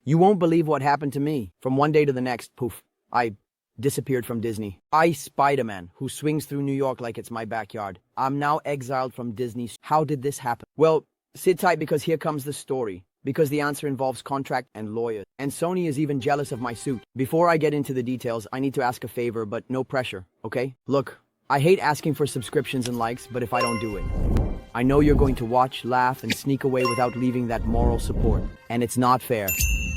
You won't believe what happened to me. From one day to the next, poof, I disappeared from Disney. I, Spider-Man, who swings through New York like it's my backyard. I'm now exiled from Disney. How did this happen? Well, sit tight because here comes the story. Because the answer involves contract and lawyers. And Sony is even jealous of my suit. Before I get into the details, I need to ask a favor, but no pressure, okay? Look, I hate asking for subscriptions and likes, but if I don't do it, I know you're going to watch, laugh, and sneak away without leaving that moral support. And it's not fair.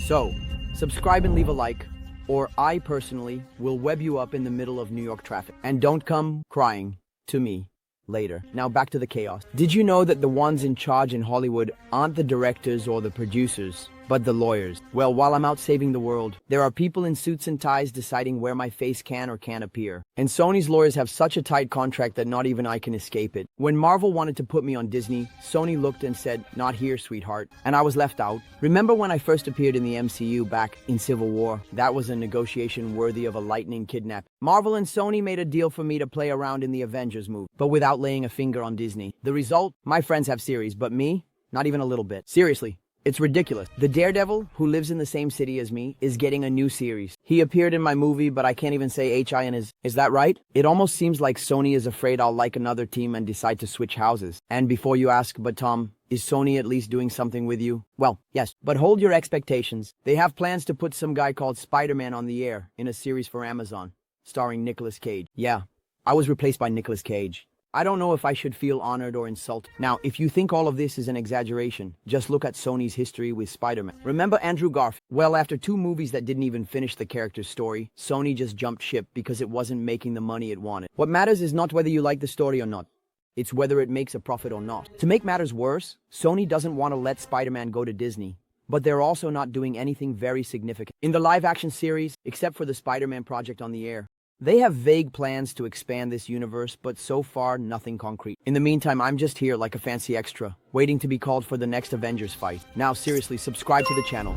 So, subscribe and leave a like, or I personally will web you up in the middle of New York traffic. And don't come crying to me later. Now back to the chaos. Did you know that the ones in charge in Hollywood aren't the directors or the producers, but the lawyers? Well, while I'm out saving the world, there are people in suits and ties deciding where my face can or can't appear. And Sony's lawyers have such a tight contract that not even I can escape it. When Marvel wanted to put me on Disney, Sony looked and said, "Not here, sweetheart." And I was left out. Remember when I first appeared in the MCU back in Civil War? That was a negotiation worthy of a lightning kidnap. Marvel and Sony made a deal for me to play around in the Avengers movie, but without laying a finger on Disney. The result? My friends have series, but me? Not even a little bit. Seriously. It's ridiculous. The Daredevil, who lives in the same city as me, is getting a new series. He appeared in my movie, but I can't even say H.I. in his. Is that right? It almost seems like Sony is afraid I'll like another team and decide to switch houses. And before you ask, but Tom, is Sony at least doing something with you? Well, yes, but hold your expectations. They have plans to put some guy called Spider-Man on the air in a series for Amazon, starring Nicolas Cage. Yeah, I was replaced by Nicolas Cage. I don't know if I should feel honored or insulted. Now, if you think all of this is an exaggeration, just look at Sony's history with Spider-Man. Remember Andrew Garfield? Well, after 2 movies that didn't even finish the character's story, Sony just jumped ship because it wasn't making the money it wanted. What matters is not whether you like the story or not. It's whether it makes a profit or not. To make matters worse, Sony doesn't want to let Spider-Man go to Disney. But they're also not doing anything very significant. In the live-action series, except for the Spider-Man project on the air, they have vague plans to expand this universe, but so far, nothing concrete. In the meantime, I'm just here like a fancy extra, waiting to be called for the next Avengers fight. Now, seriously, subscribe to the channel.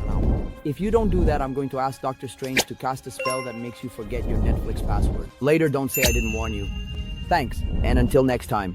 If you don't do that, I'm going to ask Dr. Strange to cast a spell that makes you forget your Netflix password. Later, don't say I didn't warn you. Thanks, and until next time.